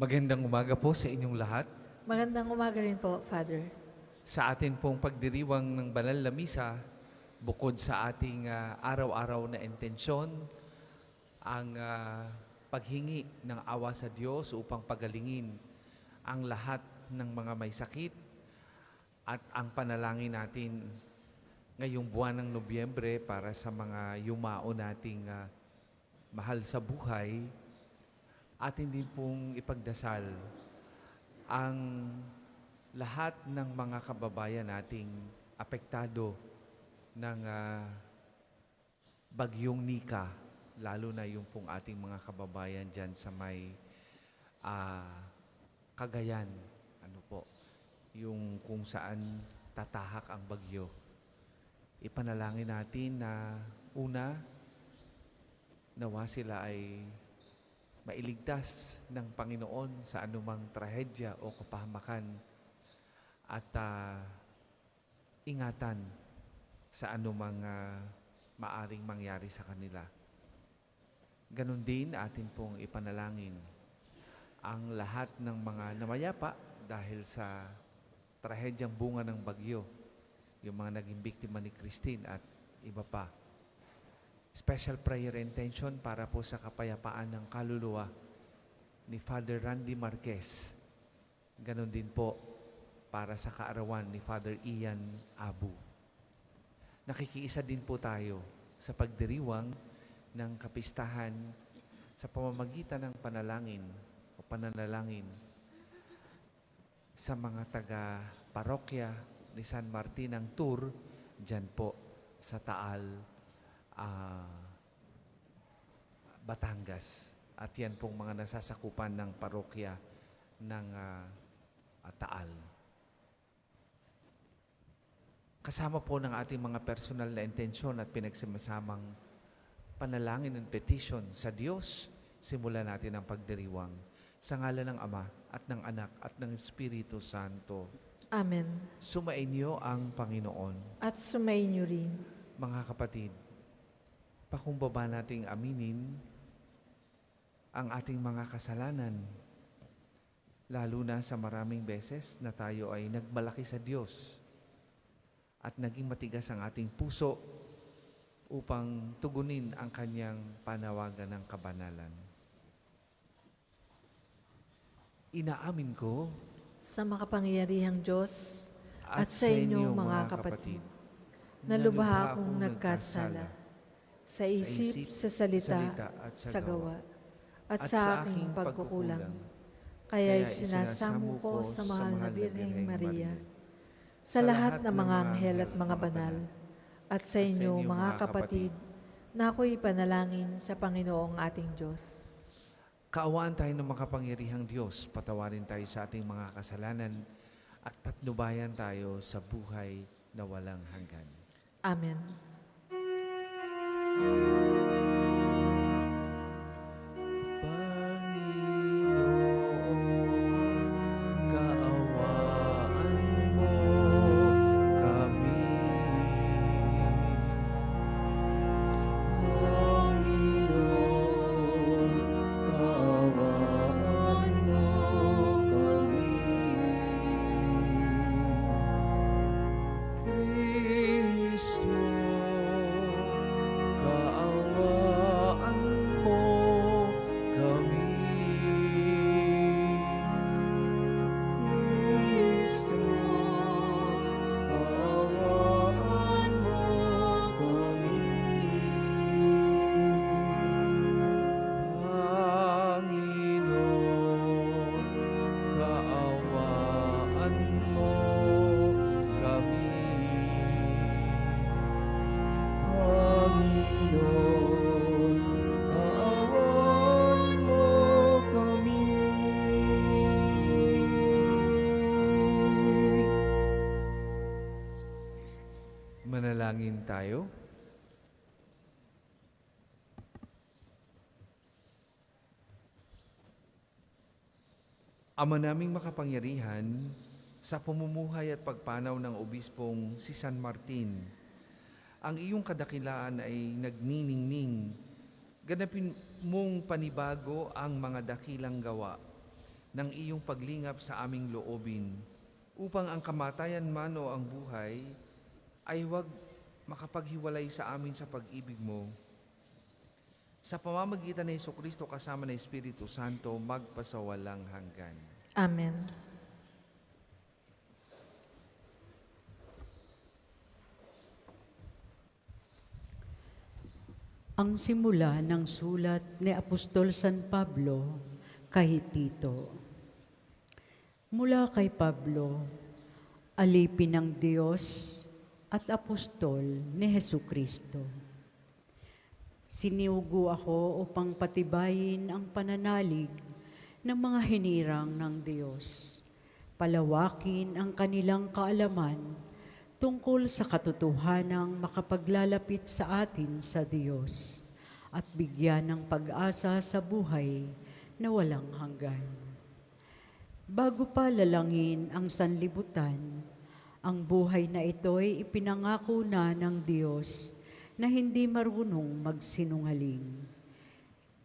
Magandang umaga po sa inyong lahat. Magandang umaga rin po, Father. Sa atin pong pagdiriwang ng banal na misa, bukod sa ating araw-araw na intensyon, ang paghingi ng awa sa Diyos upang pagalingin ang lahat ng mga may sakit at ang panalangin natin ngayong buwan ng Nobyembre para sa mga yumao nating mahal sa buhay, atin din pong ipagdasal ang lahat ng mga kababayan nating apektado ng bagyong Nika, lalo na yung pong ating mga kababayan dyan sa may Cagayan, yung kung saan tatahak ang bagyo. Ipanalangin natin na una, nawa sila ay mailigtas ng Panginoon sa anumang trahedya o kapahamakan at ingatan sa anumang maaring mangyari sa kanila. Ganon din atin pong ipanalangin ang lahat ng mga namayapa dahil sa trahedyang bunga ng bagyo, yung mga naging biktima ni Christine at iba pa. Special prayer intention para po sa kapayapaan ng kaluluwa ni Father Randy Marquez. Ganon din po para sa kaarawan ni Father Ian Abu. Nakikiisa din po tayo sa pagdiriwang ng kapistahan sa pamamagitan ng panalangin o pananalangin sa mga taga-parokya ni San Martin ng Tour, dyan po sa Taal, Batangas. At yan pong mga nasasakupan ng parokya ng Taal. Kasama po ng ating mga personal na intensyon at pinagsamasamang panalangin and petition sa Diyos, simulan natin ang pagdiriwang sa ngalan ng Ama at ng Anak at ng Espiritu Santo. Amen. Sumainyo ang Panginoon. At sumainyo rin. Mga kapatid, pakumbaba nating aminin ang ating mga kasalanan, lalo na sa maraming beses na tayo ay nagmalaki sa Diyos at naging matigas ang ating puso upang tugunin ang kanyang panawagan ng kabanalan. Inaamin ko Sa makapangyarihang Diyos at sa inyo mga kapatid, na lubha akong nagkasala sa isip, sa salita, at sa gawa, at sa aking pagkukulang. Kaya sinasamo ko sa mahal na Birheng Maria, sa lahat ng mga anghel at mga banal, at sa inyo mga kapatid, na ako'y panalangin sa Panginoong ating Diyos. Kaawaan tayo ng makapangyarihang Diyos, patawarin tayo sa ating mga kasalanan at patnubayan tayo sa buhay na walang hanggan. Amen. Manalangin tayo. Ama naming makapangyarihan, sa pamumuhay at pagpanaw ng obispong si San Martin, ang iyong kadakilaan ay nagniningning. Ganapin mong panibago ang mga dakilang gawa ng iyong paglingap sa aming loobin, upang ang kamatayan man o ang buhay ay huwag makapaghiwalay sa amin sa pag-ibig mo. Sa pamamagitan ni Jesucristo kasama ng Espiritu Santo, magpasawalang hanggan. Amen. Ang simula ng sulat ni Apostol San Pablo kay Tito. Mula kay Pablo, alipin ng Diyos at apostol ni Jesucristo. Siniugo ako upang patibayin ang pananalig ng mga hinirang ng Diyos, palawakin ang kanilang kaalaman tungkol sa katotohanang makapaglalapit sa atin sa Diyos at bigyan ng pag-asa sa buhay na walang hanggan. Bago pa lalangin ang sanlibutan, ang buhay na ito'y ipinangako na ng Diyos na hindi marunong magsinungaling.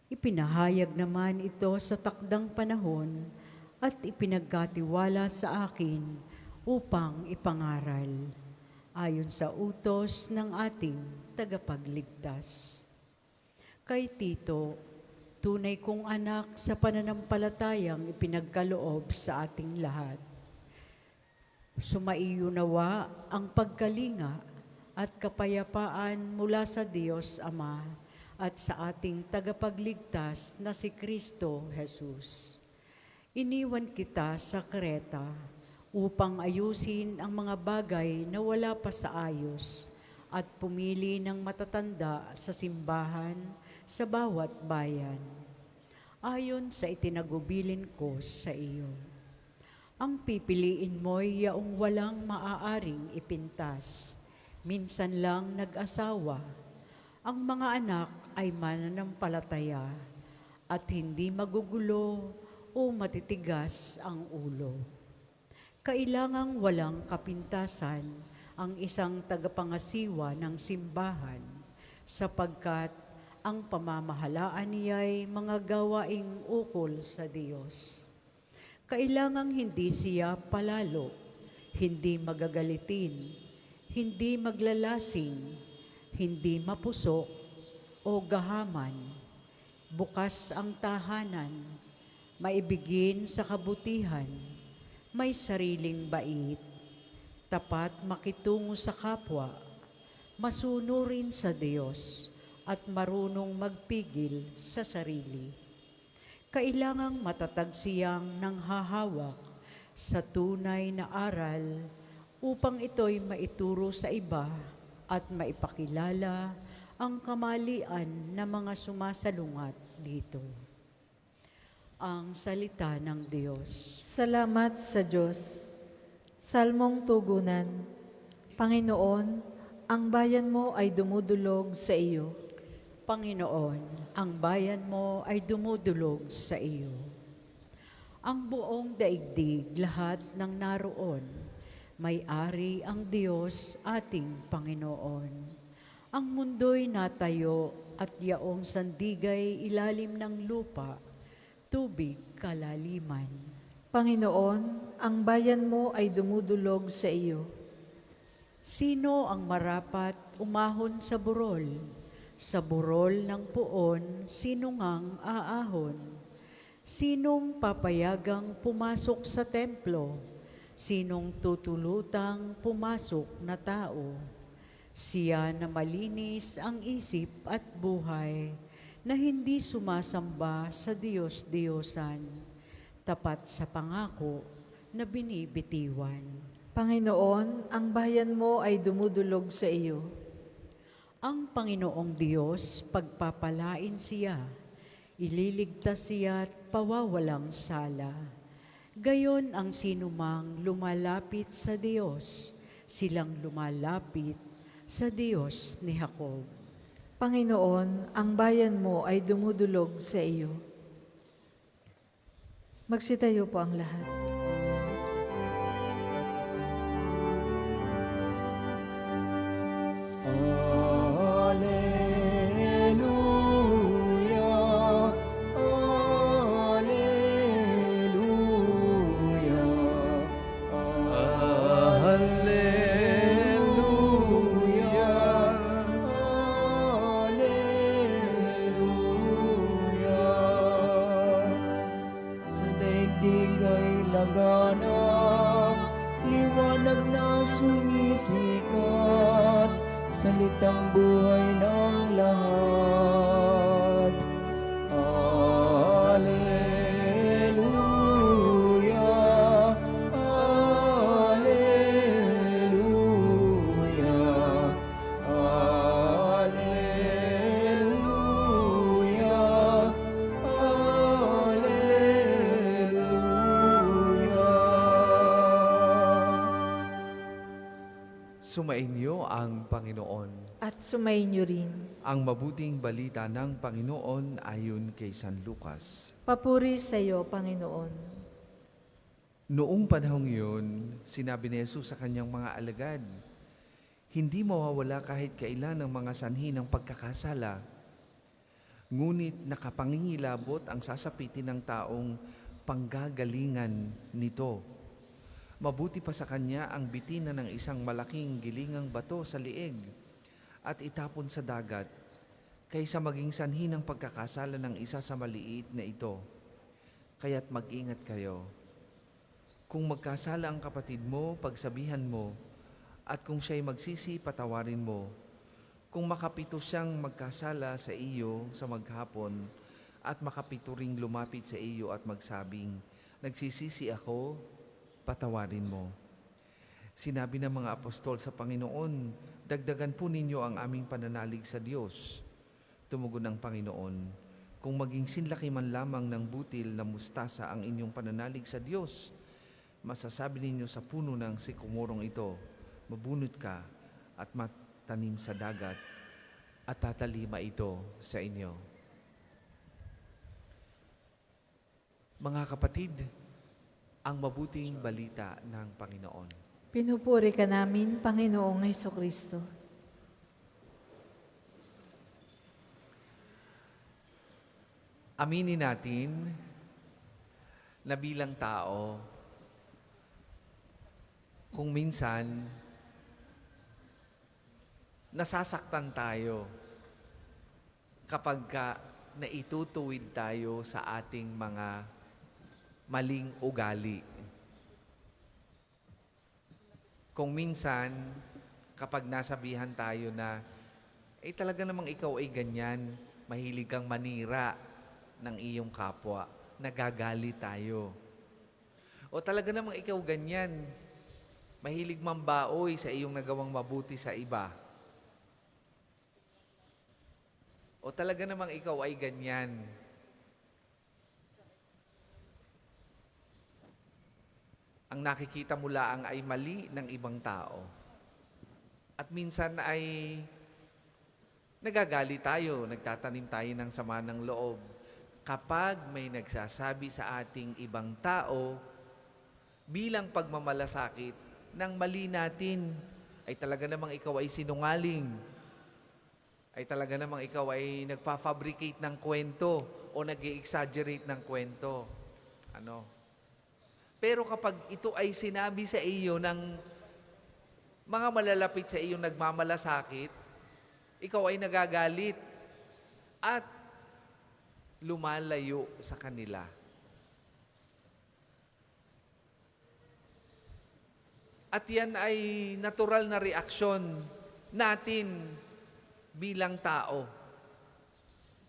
Ipinahayag naman ito sa takdang panahon at ipinagkatiwala sa akin upang ipangaral, ayon sa utos ng ating tagapagligtas. Kay Tito, tunay kong anak sa pananampalatayang ipinagkaloob sa ating lahat. Sumaiyo nawa ang pagkalinga at kapayapaan mula sa Diyos Ama at sa ating tagapagligtas na si Kristo Jesus. Iniwan kita sa Kreta upang ayusin ang mga bagay na wala pa sa ayos at pumili ng matatanda sa simbahan sa bawat bayan, ayon sa itinagubilin ko sa iyo. Ang pipiliin mo'y yaong walang maaaring ipintas, minsan lang nag-asawa. Ang mga anak ay mananampalataya at hindi magugulo o matitigas ang ulo. Kailangang walang kapintasan ang isang tagapangasiwa ng simbahan sapagkat ang pamamahalaan niya'y mga gawaing ukol sa Diyos. Kailangang hindi siya palalo, hindi magagalitin, hindi maglalasing, hindi mapusok o gahaman. Bukas ang tahanan, maibigin sa kabutihan, may sariling bait, tapat makitungo sa kapwa, masunurin sa Diyos, at marunong magpigil sa sarili. Kailangang matatag siyang nanghahawak sa tunay na aral upang ito'y maituro sa iba at maipakilala ang kamalian ng mga sumasalungat dito. Ang salita ng Diyos. Salamat sa Diyos. Salmong tugunan. Panginoon, ang bayan mo ay dumudulog sa iyo. Panginoon, ang bayan mo ay dumudulog sa iyo. Ang buong daigdig, lahat ng naroon, may-ari ang Diyos ating Panginoon. Ang mundo'y natayo at yaong sandigay ilalim ng lupa, tubig kalaliman. Panginoon, ang bayan mo ay dumudulog sa iyo. Sino ang marapat umahon sa burol? Sa burol ng puon, sino ngang aahon? Sinong papayagang pumasok sa templo? Sinong tutulutang pumasok na tao? Siya na malinis ang isip at buhay, na hindi sumasamba sa Diyos-Diyosan, tapat sa pangako na binibitiwan. Panginoon, ang bayan mo ay dumudulog sa iyo. Ang Panginoong Diyos, pagpapalain siya, ililigtas siya at pawawalang sala. Gayon ang sinumang lumalapit sa Diyos, silang lumalapit sa Diyos ni Jacob. Panginoon, ang bayan mo ay dumudulog sa iyo. Magsitayo po ang lahat. Alleluia, Alleluia. sumisikat, salitang buhay ng lahat. Alleluia, Alleluia, Alleluia, Alleluia. Sumainyo ang Panginoon. At sumainyo rin. Ang mabuting balita ng Panginoon ayon kay San Lucas. Papuri sa iyo, Panginoon. Noong panahong yun, sinabi ni Jesus sa kanyang mga alagad, hindi mawawala kahit kailan ang mga sanhi ng pagkakasala. Ngunit nakapangingilabot ang sasapitin ng taong panggagalingan nito. Mabuti pa sa kanya ang bitina ng isang malaking gilingang bato sa lieg at itapon sa dagat, kaysa maging sanhi ng pagkakasala ng isa sa maliit na ito. Kaya't mag-ingat kayo. Kung magkasala ang kapatid mo, pagsabihan mo, at kung siya'y magsisi, patawarin mo. Kung makapito siyang magkasala sa iyo sa maghapon, at makapito ring lumapit sa iyo at magsabing, nagsisisi ako, patawarin mo. Sinabi ng mga apostol sa Panginoon, dagdagan po ninyo ang aming pananalig sa Diyos. Tumugon ang Panginoon, kung maging sinlaki man lamang ng butil na mustasa ang inyong pananalig sa Diyos, masasabi ninyo sa puno ng sikomorong ito, mabunot ka at matanim sa dagat, at tatalima ito sa inyo. Mga kapatid, ang mabuting balita ng Panginoon. Pinupuri ka namin, Panginoong Hesukristo. Aminin natin na bilang tao, kung minsan nasasaktan tayo kapag naitutuwid tayo sa ating mga maling ugali. Kung minsan, kapag nasabihan tayo na, talaga namang ikaw ay ganyan, mahilig kang manira ng iyong kapwa, nagagali tayo. O talaga namang ikaw ganyan, mahilig mambaoy sa iyong nagawang mabuti sa iba. O talaga namang ikaw ay ganyan, ang nakikita mo lang ay mali ng ibang tao. At minsan ay nagagali tayo, nagtatanim tayo ng sama ng loob. Kapag may nagsasabi sa ating ibang tao, bilang pagmamalasakit ng mali natin, ay talaga namang ikaw ay sinungaling, ay talaga namang ikaw ay nagpa-fabricate ng kwento o nag-i-exaggerate ng kwento. Pero kapag ito ay sinabi sa iyo ng mga malalapit sa iyo nagmamalasakit, ikaw ay nagagalit at lumalayo sa kanila. At yan ay natural na reaksyon natin bilang tao.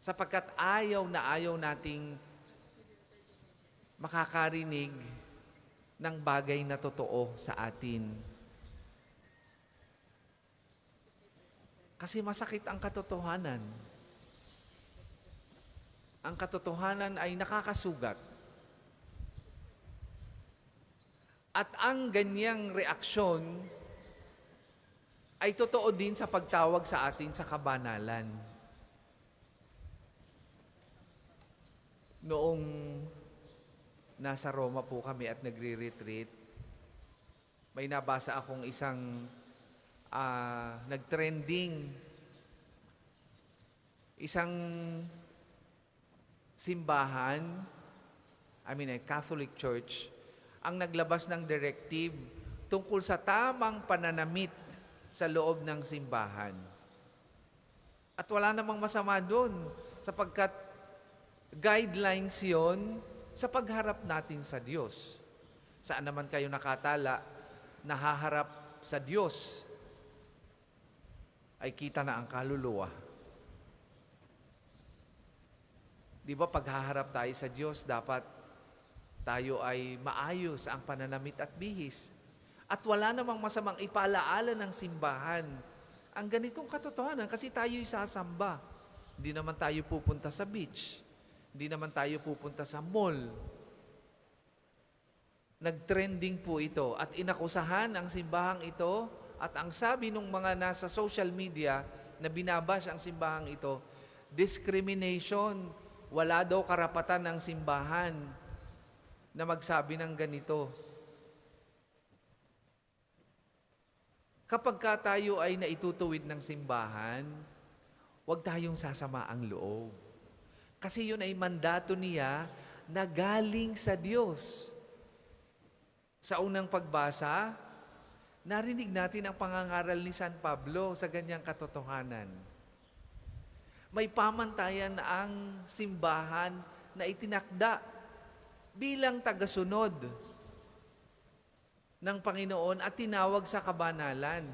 Sapagkat ayaw nating makakarinig ng bagay na totoo sa atin. Kasi masakit ang katotohanan. Ang katotohanan ay nakakasugat. At ang ganyang reaksyon ay totoo din sa pagtawag sa atin sa kabanalan. Noong nasa Roma po kami at nagre-retreat, may nabasa akong isang nagtrending, isang simbahan, Catholic Church, ang naglabas ng directive tungkol sa tamang pananamit sa loob ng simbahan. At wala namang masama doon, sapagkat guidelines yon sa pagharap natin sa Diyos. Saan naman kayo nakatala, nahaharap sa Diyos ay kita na ang kaluluwa. Di ba paghaharap tayo sa Diyos, dapat tayo ay maayos ang pananamit at bihis. At wala namang masamang ipalaala ng simbahan ang ganitong katotohanan kasi tayo'y sasamba. Hindi naman tayo pupunta sa beach. Hindi naman tayo pupunta sa mall. Nag-trending po ito at inakusahan ang simbahang ito at ang sabi ng mga nasa social media na binabash ang simbahang ito, discrimination, wala daw karapatan ng simbahan na magsabi ng ganito. Kapag tayo ay naitutuwid ng simbahan, huwag tayong sasama ang loob. Kasi yun ay mandato niya na galing sa Diyos. Sa unang pagbasa, narinig natin ang pangangaral ni San Pablo sa ganyang katotohanan. May pamantayan ang simbahan na itinakda bilang tagasunod ng Panginoon at tinawag sa kabanalan.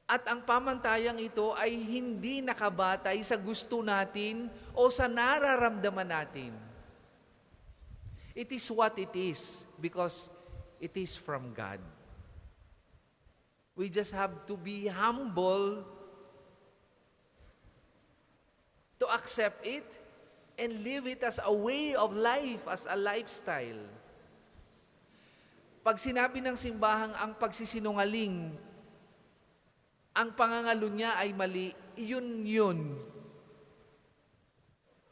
At ang pamantayang ito ay hindi nakabatay sa gusto natin o sa nararamdaman natin. It is what it is because it is from God. We just have to be humble to accept it and live it as a way of life, as a lifestyle. Pag sinabi ng simbahang ang pagsisinungaling, ang pangangalo niya ay mali, yun.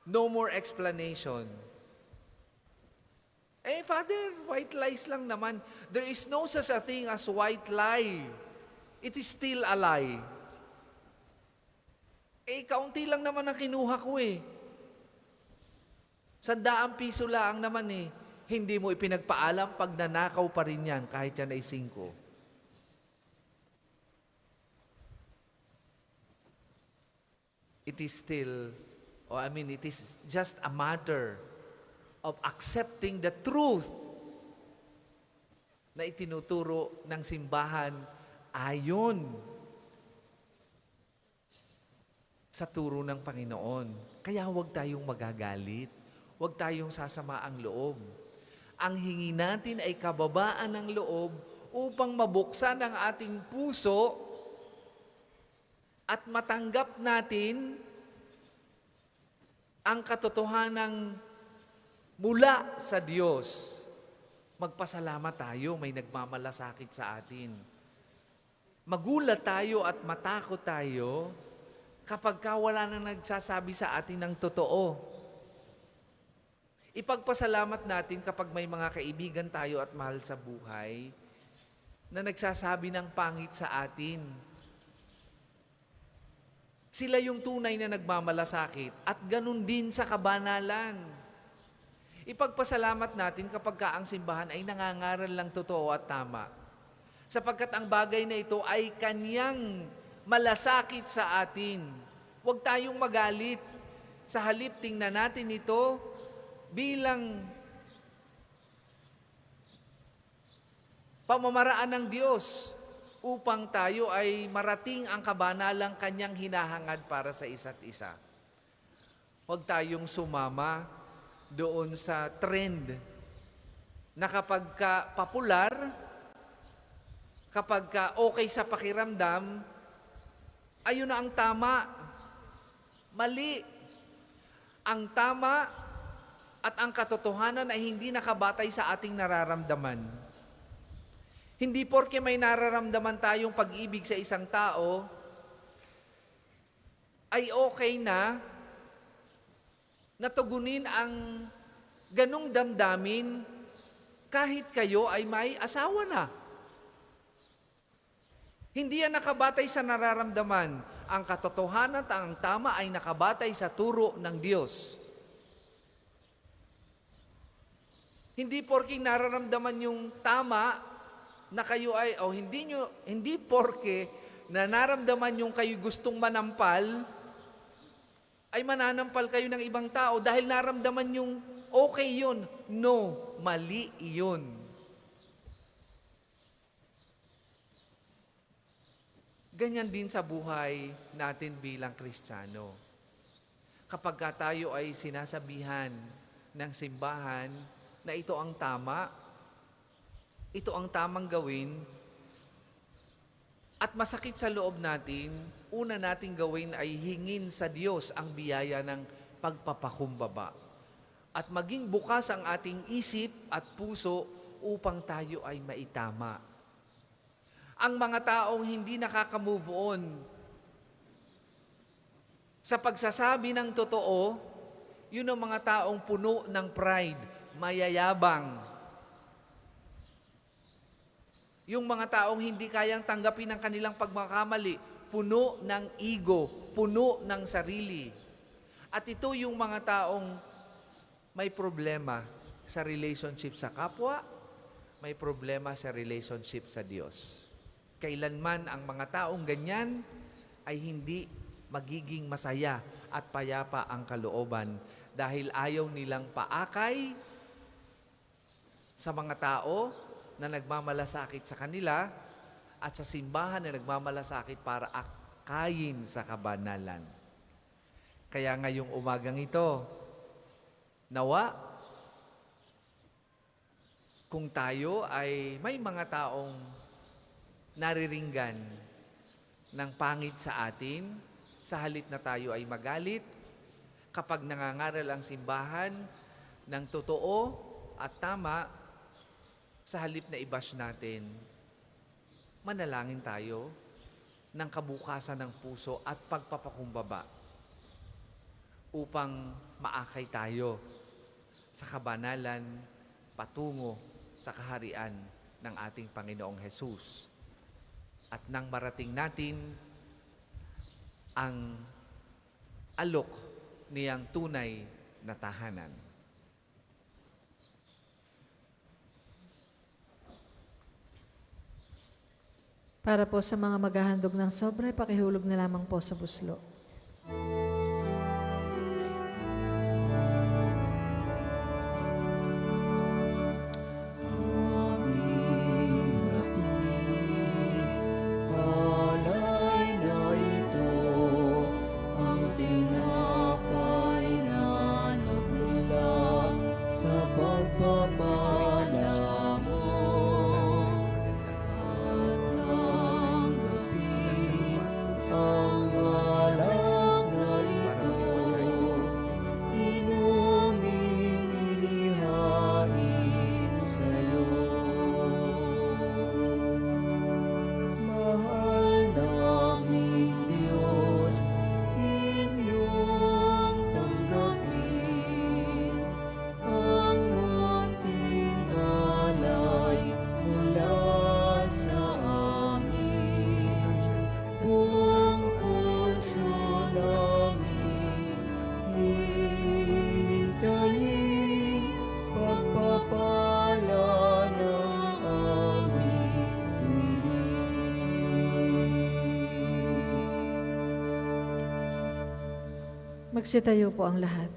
No more explanation. Father, white lies lang naman. There is no such a thing as white lie. It is still a lie. Kaunti lang naman ang kinuha ko 100 piso lang naman Hindi mo ipinagpaalam pag nanakaw pa rin yan, kahit yan ay 5. It is still, it is just a matter of accepting the truth na itinuturo ng simbahan ayon sa turo ng Panginoon. Kaya huwag tayong magagalit. Huwag tayong sasama ang loob. Ang hingi natin ay kababaan ng loob upang mabuksan ang ating puso at matanggap natin ang katotohanang mula sa Diyos. Magpasalamat tayo, may nagmamalasakit sa atin. Magulat tayo at matakot tayo kapag wala nang nagsasabi sa atin ng totoo. Ipagpasalamat natin kapag may mga kaibigan tayo at mahal sa buhay na nagsasabi ng pangit sa atin. Sila yung tunay na nagmamalasakit at ganun din sa kabanalan. Ipagpasalamat natin kapag ang simbahan ay nangangaral lang totoo at tama. Sapagkat ang bagay na ito ay kanyang malasakit sa atin. Huwag tayong magalit. Sa halip, tingnan natin ito bilang pamamaraan ng Diyos upang tayo ay marating ang kabanalang kanyang hinahangad para sa isa't isa. Huwag tayong sumama doon sa trend na kapag ka popular, kapag ka okay sa pakiramdam, ayun na ang tama. Mali. Ang tama at ang katotohanan ay hindi nakabatay sa ating nararamdaman. Hindi porke may nararamdaman tayong pag-ibig sa isang tao, ay okay na natugunin ang ganong damdamin kahit kayo ay may asawa na. Hindi yan nakabatay sa nararamdaman. Ang katotohanan at ang tama ay nakabatay sa turo ng Diyos. Hindi porking nararamdaman yung tama na kayo ay, hindi porke na naramdaman yung kayo gustong manampal, ay mananampal kayo ng ibang tao dahil naramdaman yung okay yun. No, mali yun. Ganyan din sa buhay natin bilang Kristiyano. Kapag tayo ay sinasabihan ng simbahan na ito ang tama, ito ang tamang gawin, at masakit sa loob natin, una nating gawin ay hingin sa Diyos ang biyaya ng pagpapakumbaba. At maging bukas ang ating isip at puso upang tayo ay maitama. Ang mga taong hindi nakaka-move on sa pagsasabi ng totoo, yun ang mga taong puno ng pride, mayayabang. Yung mga taong hindi kayang tanggapin ang kanilang pagmakamali, puno ng ego, puno ng sarili. At ito yung mga taong may problema sa relationship sa kapwa, may problema sa relationship sa Diyos. Kailanman ang mga taong ganyan ay hindi magiging masaya at payapa ang kalooban dahil ayaw nilang paakay sa mga tao na nagmamalasakit sa kanila at sa simbahan na nagmamalasakit para akayin sa kabanalan. Kaya ngayong umagang ito, nawa, kung tayo ay may mga taong nariringgan ng pangit sa atin, sa halip na tayo ay magalit, kapag nangangaral ang simbahan ng totoo at tama, sa halip na i-bash natin, manalangin tayo ng kabukasan ng puso at pagpapakumbaba upang maakay tayo sa kabanalan patungo sa kaharian ng ating Panginoong Hesus. At nang marating natin ang alok niyang tunay na tahanan. Para po sa mga maghahandog ng sobra, pakihulog na lamang po sa buslo. Magsitayo po ang lahat.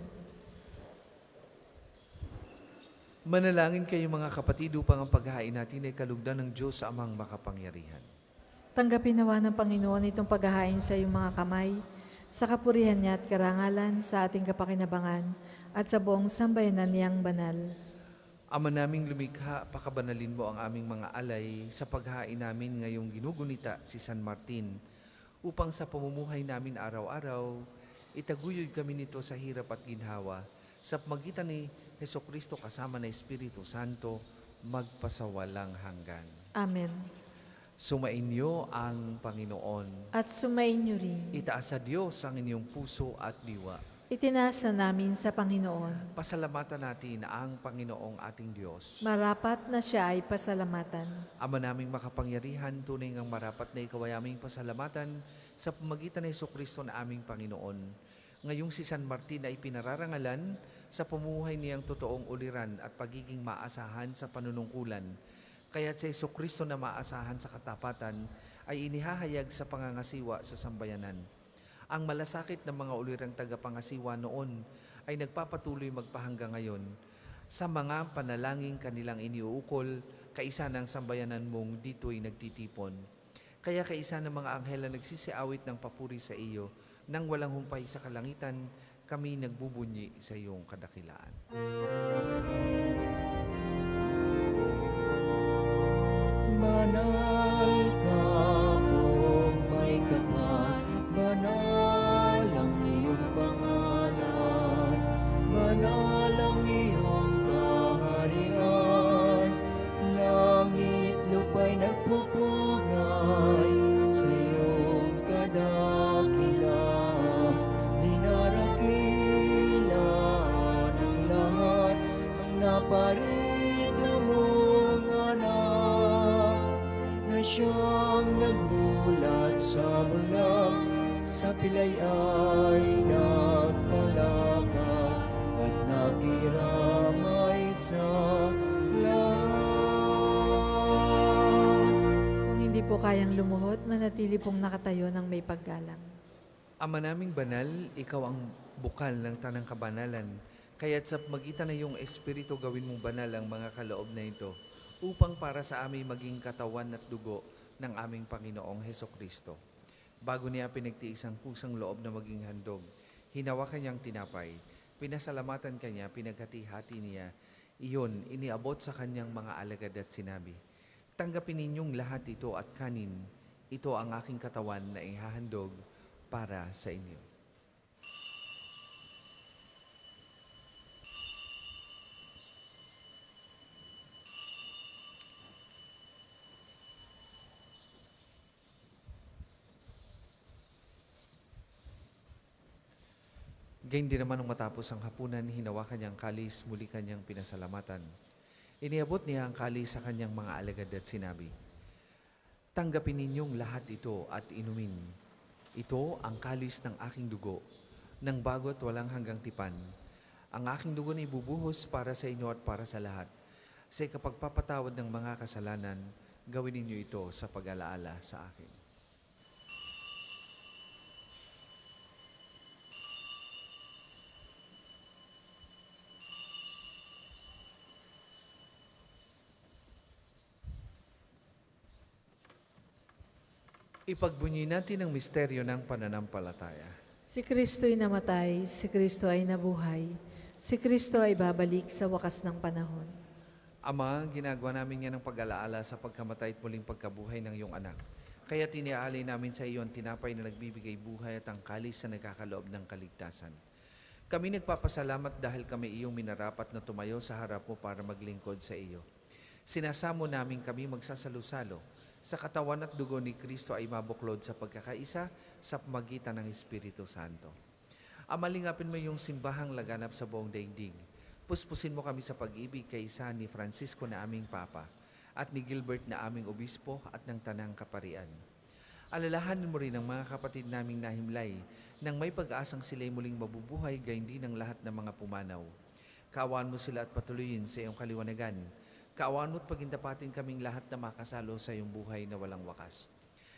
Manalangin kayo mga kapatid upang ang paghahain natin ay kalugdan ng Diyos amang makapangyarihan. Tanggapin nawa ng Panginoon itong paghahain sa iyong mga kamay, sa kapurihan niya at karangalan sa ating kapakinabangan at sa buong sambayanan niyang banal. Ama naming lumikha, pakabanalin mo ang aming mga alay sa paghahain namin ngayong ginugunita si San Martin upang sa pamumuhay namin araw-araw, itaguyod kami nito sa hirap at ginhawa sa pamagitan ni Hesukristo kasama na Espiritu Santo magpasawalang hanggan. Amen. Sumainyo ang Panginoon. At sumainyo rin. Itaas sa Diyos ang inyong puso at diwa. Itinasa namin sa Panginoon. Pasalamatan natin ang Panginoong ating Diyos. Marapat na siya ay pasalamatan. Ama naming makapangyarihan, tunay ngang marapat na ikaw ay aming pasalamatan sa pamagitan ng Hesukristo na aming Panginoon. Ngayong si San Martin ay pinararangalan sa pamumuhay niyang totoong uliran at pagiging maasahan sa panunungkulan. Kaya't sa Hesukristo na maasahan sa katapatan ay inihahayag sa pangangasiwa sa sambayanan. Ang malasakit ng mga ulirang tagapangasiwa noon ay nagpapatuloy magpahanggang ngayon sa mga panalangin kanilang iniuukol kaisa ng sambayanan mong dito'y nagtitipon. Kaya kaisa ng mga anghel na nagsisiawit ng papuri sa iyo, nang walang humpay sa kalangitan, kami nagbubunyi sa iyong kadakilaan. Banal ka pong may kapal, banal ang iyong pangalan, banal ang iyong kaharian, langit lupa'y nagpupugay sa iyong kadakilaan, dinarakilan ang lahat ang naparito mong anak, na siyang nagmulat sa bulag, sa pilay ay nagpalakad at nakiramay sa lahat. Kung hindi po kayang lumuhod, manatili pong nakatayo ng may paggalang. Ama naming banal, ikaw ang bukal ng tanang kabanalan. Kaya't sa magitan na iyong Espiritu gawin mong banal ang mga kaloob na ito, upang para sa amin maging katawan at dugo ng aming Panginoong Hesukristo. Bago niya pinagtiis ang pusang loob na maging handog, hinawakan niyang tinapay, pinasalamatan kanya, pinaghati-hati niya, iyon iniabot sa kanyang mga alagad at sinabi, "Tanggapin ninyong lahat ito at kanin, ito ang aking katawan na ihahandog para sa inyo." Gayun din naman nung matapos ang hapunan, hinawakan niyang kalis, muli kanyang pinasalamatan. Iniabot niya ang kalis sa kanyang mga alagad at sinabi, "Tanggapin ninyong lahat ito at inumin. Ito ang kalis ng aking dugo, ng bago at walang hanggang tipan. Ang aking dugo na ibubuhos para sa inyo at para sa lahat. Sa ikapagpapatawad ng mga kasalanan, gawin ninyo ito sa pag-alaala sa akin." Ipagbunyi natin ang misteryo ng pananampalataya. Si Kristo'y namatay, si Kristo ay nabuhay, si Kristo ay babalik sa wakas ng panahon. Ama, ginagawa namin yan ng pag-alaala sa pagkamatay at muling pagkabuhay ng iyong anak. Kaya tiniaalay namin sa iyo ang tinapay na nagbibigay buhay at ang kalis na nagkakaloob ng kaligtasan. Kami nagpapasalamat dahil kami iyong minarapat na tumayo sa harap mo para maglingkod sa iyo. Sinasamo namin kami magsasalo-salo sa katawan at dugo ni Kristo ay mabuklod sa pagkakaisa sa pamagitan ng Espiritu Santo. Amalingapin mo yung simbahang laganap sa buong daigdig. Puspusin mo kami sa pag-ibig kay isa ni Francisco na aming Papa at ni Gilbert na aming Obispo at ng Tanang Kaparian. Alalahanin mo rin ang mga kapatid naming nahimlay nang may pag-asang sila'y muling mabubuhay gayon din ang lahat ng mga pumanaw. Kaawaan mo sila at patuloyin sa iyong kaliwanagan. Kaawaan mo't pagindapatin kaming lahat na makasalo sa iyong buhay na walang wakas.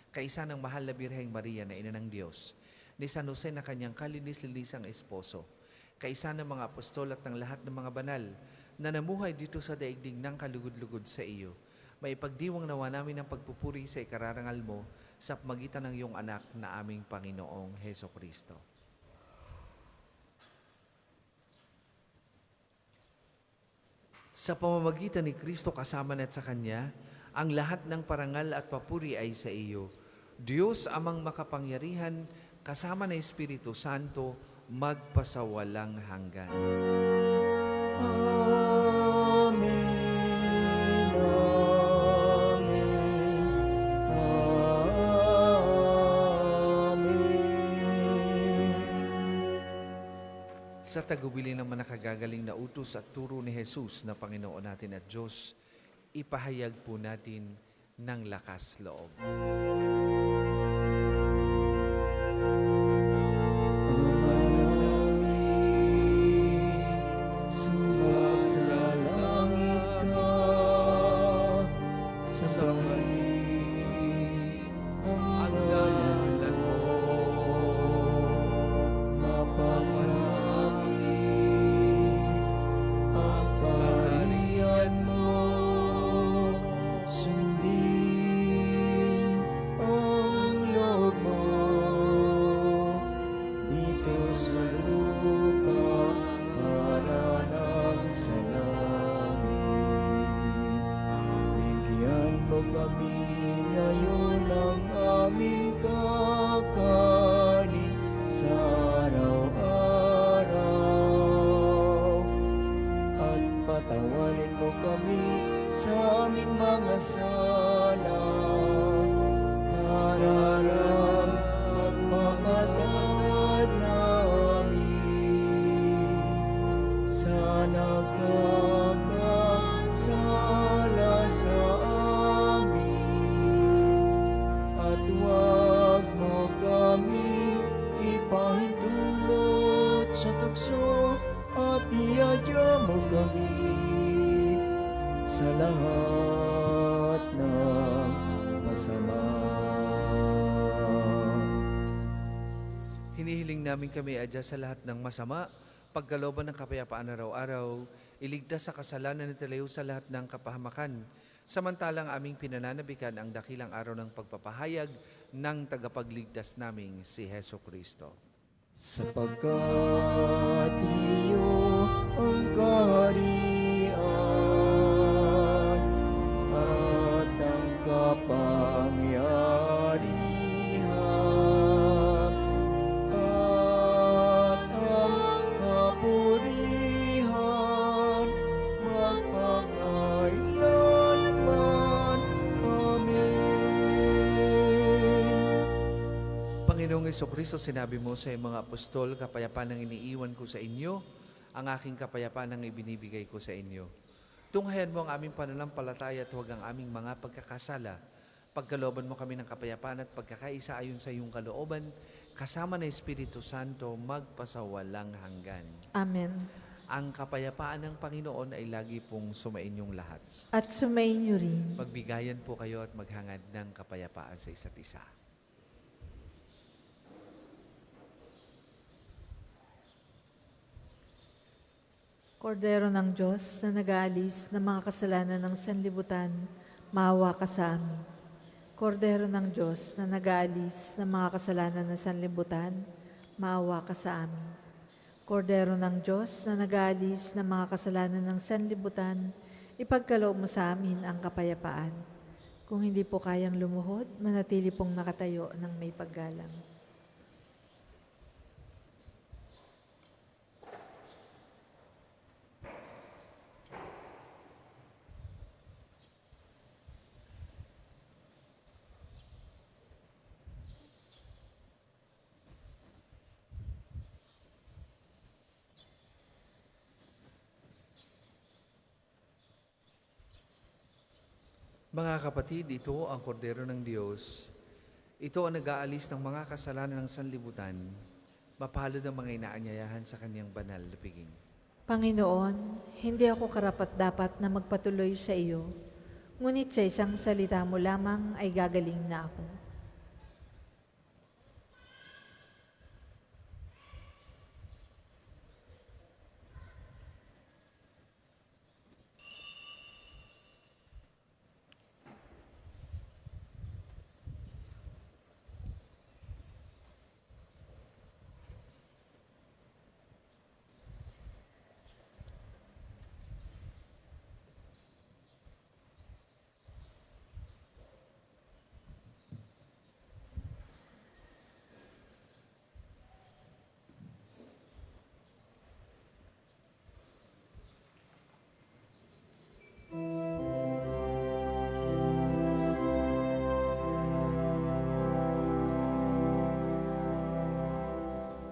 Kaisa ng mahal na Birheng Maria na Ina ng Diyos, ni San Jose na kanyang kalinis-linisang esposo, kaisa ng mga apostol at ng lahat ng mga banal na namuhay dito sa daigdig ng kalugod-lugod sa iyo, maipagdiwang nawa namin ang pagpupuri sa ikararangal mo sa pamagitan ng iyong anak na aming Panginoong Hesukristo. Sa pamamagitan ni Kristo kasama at sa Kanya, ang lahat ng parangal at papuri ay sa iyo. Diyos amang makapangyarihan, kasama ng Espiritu Santo, magpasawalang hanggan. Amen. Amen. Amen. Sa tagubilin ng manakagagaling na utos at turo ni Jesus na Panginoon natin at Diyos, ipahayag po natin ng lakas loob. Ama namin, sumasalangit ka, sambahin ang ngalan mo, mapasamin ang kaharian mo, sundin ang masama. Hinihiling namin kami adya sa lahat ng masama, pagkalooban ng kapayapaan araw-araw, iligtas sa kasalanan at ilayo sa lahat ng kapahamakan, samantalang aming pinananabikan ang dakilang araw ng pagpapahayag ng tagapagligtas naming si Heso Kristo. Sapagkat iyo ang kaharian at ang kapangyarihan at ang kapurihan magpakailanman. Amen. Panginoong Jesucristo, sinabi mo sa iyong mga apostol, kapayapaan ang iniiwan ko sa inyo, ang aking kapayapaan ang ibinibigay ko sa inyo. Tunghayan mo ang aming pananampalataya at huwag ang aming mga pagkakasala. Pagkalooban mo kami ng kapayapaan at pagkakaisa ayon sa iyong kalooban, kasama ng Espiritu Santo, magpasawalang hanggan. Amen. Ang kapayapaan ng Panginoon ay lagi pong sumainyong lahat. At sumainyo rin. Magbigayan po kayo at maghangad ng kapayapaan sa isa't isa. Kordero ng Diyos na nag-aalis ng mga kasalanan ng sanlibutan, maawa ka sa amin. Kordero ng Diyos na nag-aalis ng mga kasalanan ng sanlibutan, maawa ka sa amin. Kordero ng Diyos na nag-aalis ng mga kasalanan ng sanlibutan, ipagkaloob mo sa amin ang kapayapaan. Kung hindi po kayang lumuhod, manatili pong nakatayo ng may paggalang. Mga kapatid, ito ang kordero ng Diyos. Ito ang nag-aalis ng mga kasalanan ng sanlibutan. Mapalad ang mga inaanyayahan sa kanyang banal na piging. Panginoon, hindi ako karapat-dapat na magpatuloy sa iyo, ngunit sa isang salita mo lamang ay gagaling na ako.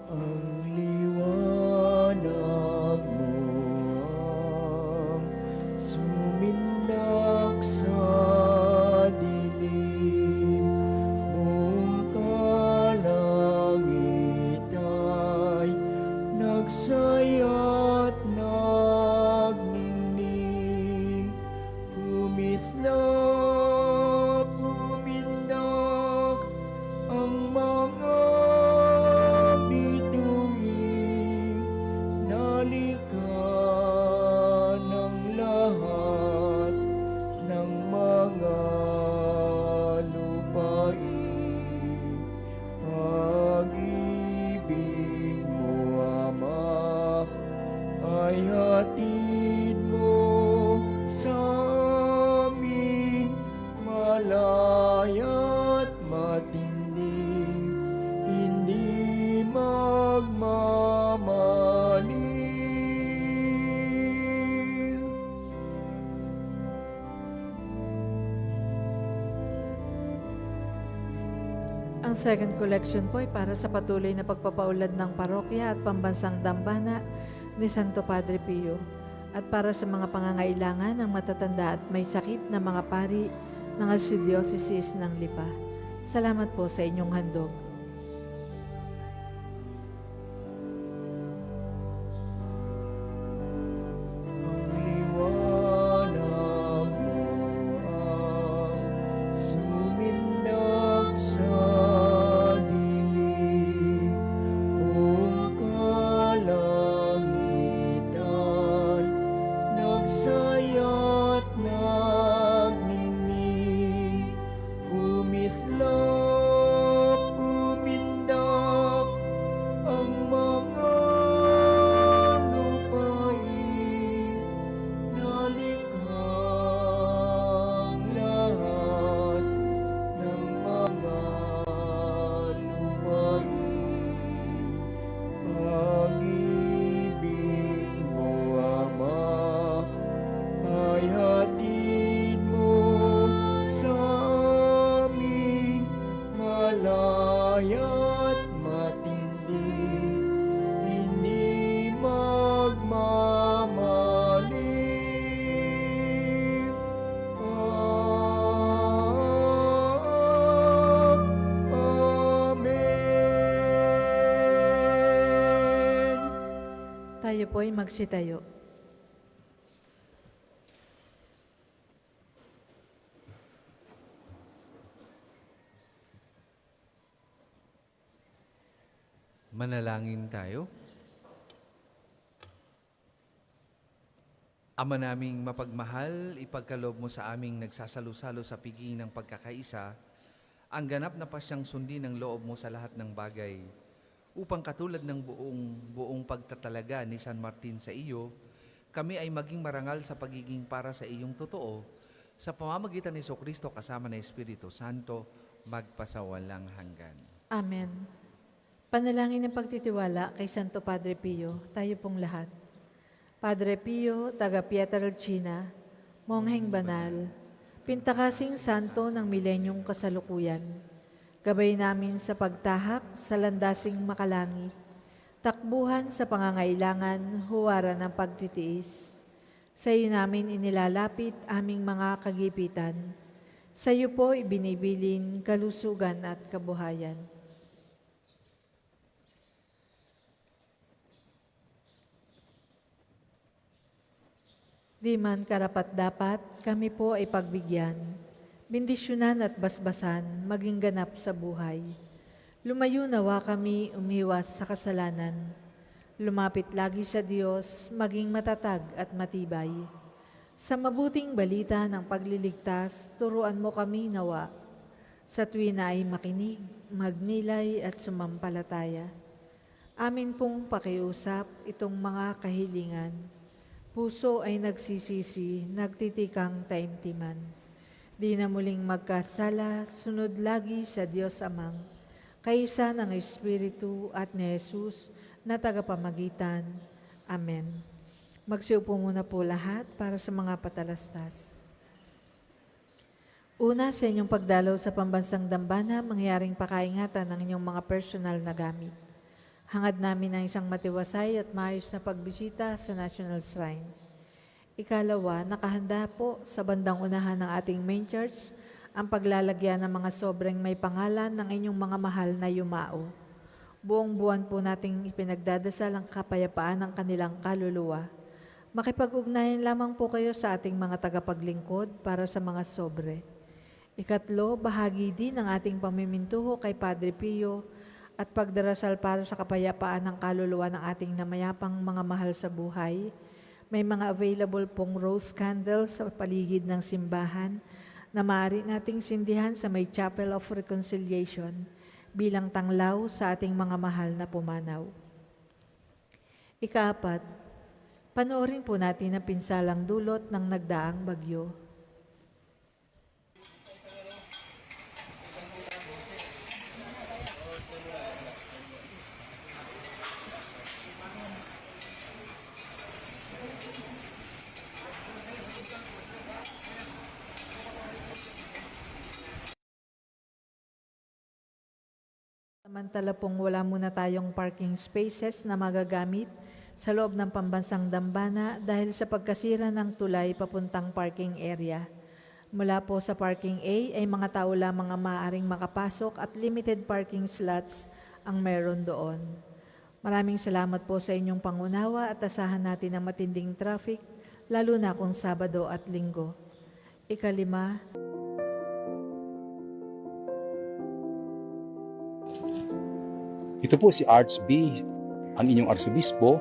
Ang liwanag mo ang sumindak sa dilim, buong kalangit ay nagsaya't nagningning, kumislap, kumindak ang mga bituin, nalikha ng lahat ng mga lupain. Pag-ibig mo, Ama, ay hatid mo sa aming malaya't matinding, hindi magmamaliw. Ang second collection po ay para sa patuloy na pagpapaulad ng parokya at pambansang dambana ni Santo Padre Pio at para sa mga pangangailangan ng matatanda at may sakit na mga pari ng Archdiocese ng Lipa. Salamat po sa inyong handog. Ang liwanag mo ang sumindak Kislap umindak ang mga lupain, nalikhang lahat ng mga lupain. Pag-ibig mo, Ama, ay hatid mo sa amin, malaya't matindi, hindi magmamalim. Amen. Tayo po ay magsitayo. Manalangin tayo. Ama naming mapagmahal, ipagkaloob mo sa aming nagsasalo-salo sa piging ng pagkakaisa, ang ganap na pasyang sundin ng loob mo sa lahat ng bagay, upang katulad ng buong pagtatalaga ni San Martin sa iyo, kami ay maging marangal sa pagiging para sa iyong totoo, sa pamamagitan ni Jesucristo kasama ng Espiritu Santo, magpasawalang hanggan. Amen. Panalangin ng pagtitiwala kay Santo Padre Pio, tayo pong lahat. Padre Pio, taga Pietrelcina, Mongheng Banal, Pintakasing Santo ng Milenyong Kasalukuyan, gabay namin sa pagtahak sa landasing makalangi, takbuhan sa pangangailangan, huwaran ng pagtitiis. Sa iyo namin inilalapit aming mga kagipitan. Sa iyo po ibinibilin kalusugan at kabuhayan. Di man karapat-dapat, kami po ay pagbigyan, bendisyonan at basbasan, maging ganap sa buhay. Lumayo nawa kami umiwas sa kasalanan. Lumapit lagi sa Diyos, maging matatag at matibay. Sa mabuting balita ng pagliligtas, turuan mo kami nawa. Sa tuwina ay makinig, magnilay at sumampalataya. Amin pong pakiusap itong mga kahilingan. Puso ay nagsisisi, nagtitikang taimtiman. Di na muling magkasala, sunod lagi sa Diyos Amang, kaisa ng Espiritu at ni Jesus na tagapamagitan. Amen. Magsiupo muna po lahat para sa mga patalastas. Una, sa inyong pagdalaw sa pambansang dambana, mangyaring pakaingatan ng inyong mga personal na gamit. Hangad namin ang isang matiwasay at maayos na pagbisita sa National Shrine. Ikalawa, nakahanda po sa bandang unahan ng ating main church ang paglalagyan ng mga sobrang may pangalan ng inyong mga mahal na yumao. Buong buwan po nating ipinagdadasal ang kapayapaan ng kanilang kaluluwa. Makipag-ugnayan lamang po kayo sa ating mga tagapaglingkod para sa mga sobre. Ikatlo, bahagi din ng ating pamimintuho kay Padre Pio at pagdarasal para sa kapayapaan ng kaluluwa ng ating namayapang mga mahal sa buhay. May mga available pong rose candles sa paligid ng simbahan na maaari nating sindihan sa may Chapel of Reconciliation bilang tanglaw sa ating mga mahal na pumanaw. Ikaapat, panoorin po natin ang pinsalang dulot ng nagdaang bagyo. Samantala pong wala muna tayong parking spaces na magagamit sa loob ng pambansang dambana dahil sa pagkasira ng tulay papuntang parking area. Mula po sa parking A ay mga tao lamang ang maaaring makapasok at limited parking slots ang meron doon. Maraming salamat po sa inyong pangunawa at asahan natin ang matinding traffic, lalo na kung Sabado at Linggo. Ikalima, Ito po si Arch B, ang inyong arsobispo,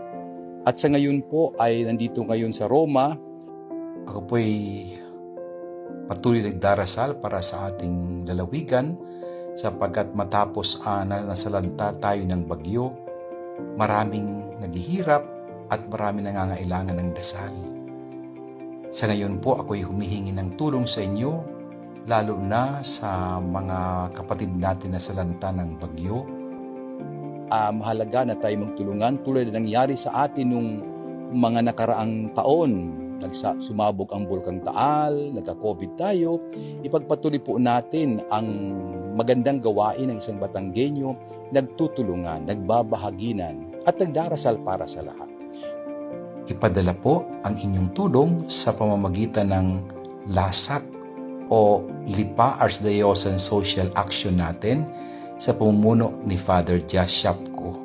at sa ngayon po ay nandito ngayon sa Roma. Ako po ay patuloy nagdarasal para sa ating lalawigan sapagkat matapos nasalanta tayo ng bagyo, maraming naghihirap at maraming nangangailangan ng dasal. Sa ngayon po, ako'y humihingi ng tulong sa inyo, lalo na sa mga kapatid natin na salanta ng bagyo. Mahalaga na tayo magtulungan tulad na nangyari sa atin nung mga nakaraang taon. Sumabog ang Bulkang Taal, nagka-COVID tayo. Ipagpatuloy po natin ang magandang gawain ng isang Batanggenyo, nagtutulungan, nagbabahaginan, at nagdarasal para sa lahat. Ipadala po ang inyong tulong sa pamamagitan ng LASAC o Lipa Archdiocesan Social Action natin sa pamumuno ni Father Jas Shapko.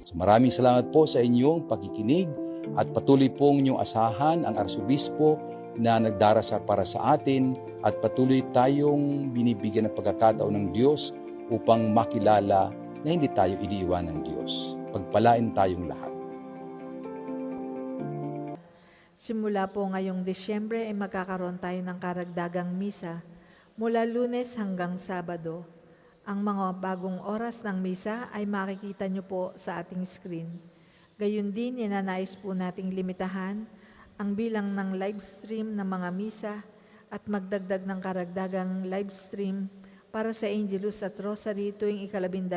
So maraming salamat po sa inyong pakikinig at patuloy pong inyong asahan ang Arsobispo na nagdarasal para sa atin at patuloy tayong binibigyan ng pagkakataon ng Diyos upang makilala na hindi tayo iniiwan ng Diyos. Pagpalain tayong lahat. Simula po ngayong Disyembre ay magkakaroon tayo ng karagdagang misa mula Lunes hanggang Sabado. Ang mga bagong oras ng misa ay makikita nyo po sa ating screen. Gayun din, ninanais po nating limitahan ang bilang ng live stream ng mga misa at magdagdag ng karagdagang live stream para sa Angelus at Rosary tuwing ika-12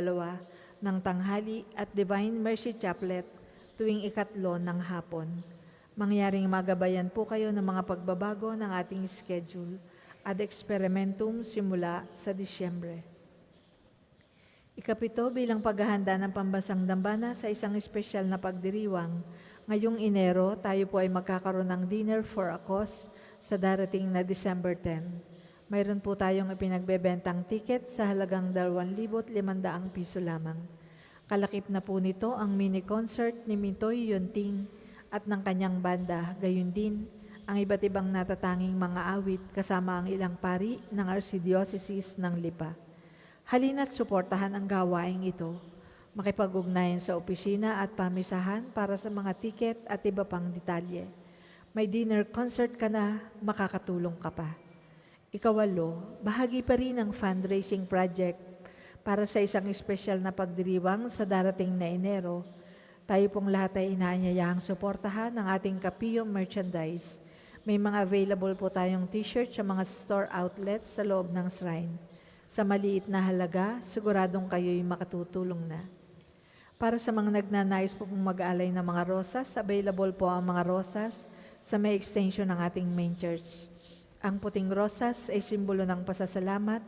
ng tanghali at Divine Mercy Chaplet tuwing ika-3 ng hapon. Mangyaring magabayan po kayo ng mga pagbabago ng ating schedule at eksperimentum simula sa Disyembre. Ikapito, bilang paghahanda ng pambansang dambana sa isang espesyal na pagdiriwang, ngayong Enero, tayo po ay magkakaroon ng Dinner for a Cause sa darating na December 10. Mayroon po tayong ipinagbebentang ticket sa halagang 2,500 piso lamang. Kalakip na po nito ang mini-concert ni Mintoy Yunting at ng kanyang banda, gayon din ang iba't ibang natatanging mga awit kasama ang ilang pari ng Archdiocese ng Lipa. Halina't suportahan ang gawaing ito. Makipag-ugnayan sa opisina at pamisahan para sa mga tiket at iba pang detalye. May dinner concert ka na, makakatulong ka pa. Ikawalo, bahagi pa rin ang fundraising project para sa isang espesyal na pagdiriwang sa darating na Enero. Tayo pong lahat ay inaanyayahang suportahan ng ating Kapiyom merchandise. May mga available po tayong t-shirt sa mga store outlets sa loob ng shrine. Sa maliit na halaga, siguradong kayo'y makatutulong na. Para sa mga nagnanais po pong mag-aalay ng mga rosas, available po ang mga rosas sa may extension ng ating main church. Ang puting rosas ay simbolo ng pasasalamat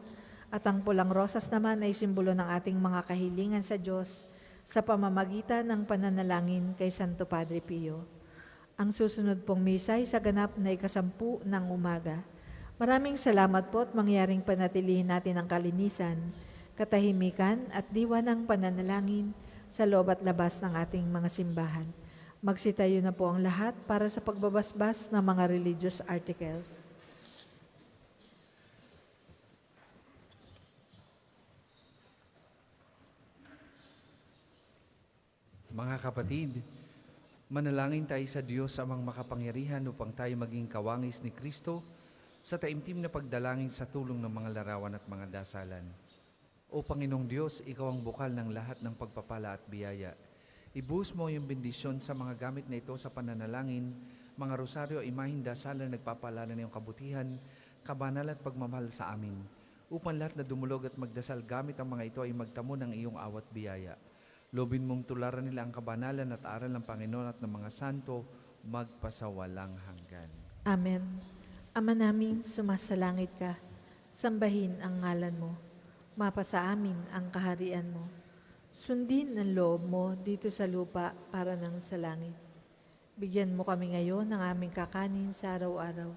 at ang pulang rosas naman ay simbolo ng ating mga kahilingan sa Diyos sa pamamagitan ng pananalangin kay Santo Padre Pio. Ang susunod pong misa ay sa ganap na 10:00 ng umaga. Maraming salamat po at mangyaring panatilihin natin ang kalinisan, katahimikan at diwa ng pananalangin sa loob at labas ng ating mga simbahan. Magsitayo na po ang lahat para sa pagbabasbas ng mga religious articles. Mga kapatid, manalangin tayo sa Diyos amang makapangyarihan upang tayo maging kawangis ni Kristo sa taimtim na pagdalangin sa tulong ng mga larawan at mga dasalan. O Panginoong Diyos, Ikaw ang bukal ng lahat ng pagpapala at biyaya. Ibuhos mo yung bendisyon sa mga gamit na ito sa pananalangin, mga rosaryo, imahin, dasalan, nagpapalala ng iyong kabutihan, kabanal at pagmamahal sa amin, upang lahat na dumulog at magdasal gamit ang mga ito ay magtamo ng iyong awat biyaya. Lobin mong tularan nila ang kabanalan at aral ng Panginoon at ng mga santo, magpasawalang hanggan. Amen. Ama namin, sumasalangit ka, sambahin ang ngalan mo, mapasa amin ang kaharian mo. Sundin ang loob mo dito sa lupa para nang sa langit. Bigyan mo kami ngayon ng aming kakanin sa araw-araw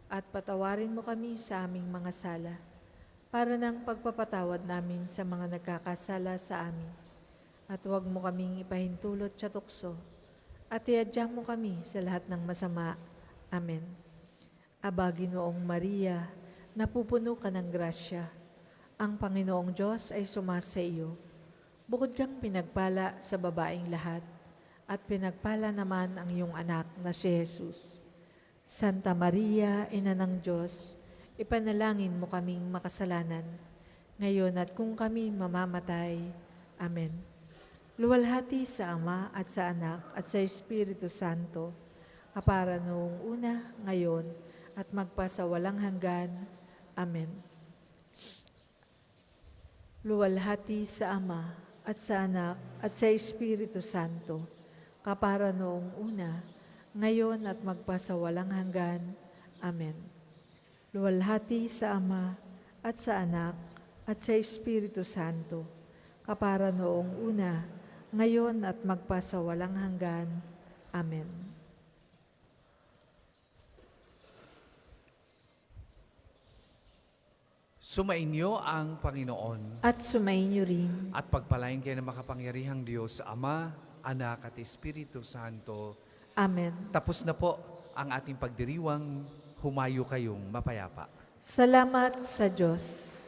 at patawarin mo kami sa aming mga sala para ng pagpapatawad namin sa mga nagkakasala sa amin. At huwag mo kaming ipahintulot sa tukso at iadya mo kami sa lahat ng masama. Amen. Aba, Ginoong Maria, napupuno ka ng grasya. Ang Panginoong Diyos ay sumasa iyo. Bukod kang pinagpala sa babaeng lahat, at pinagpala naman ang iyong anak na si Jesus. Santa Maria, Ina ng Diyos, ipanalangin mo kaming makasalanan, ngayon at kung kami mamamatay. Amen. Luwalhati sa Ama at sa Anak at sa Espiritu Santo, kapara noong una, ngayon, at magpasawalang hanggan. Amen. Luwalhati sa Ama at sa Anak at sa Espiritu Santo, kapara noong una, ngayon at magpasawalang hanggan. Amen. Luwalhati sa Ama at sa Anak at sa Espiritu Santo, kapara noong una, ngayon at magpasawalang hanggan. Amen. Sumainyo ang Panginoon At sumainyo rin. at pagpalain kayo ng makapangyarihang Diyos, Ama, Anak at Espiritu Santo. Amen. Tapos na po ang ating pagdiriwang, humayo kayong mapayapa. Salamat sa Diyos.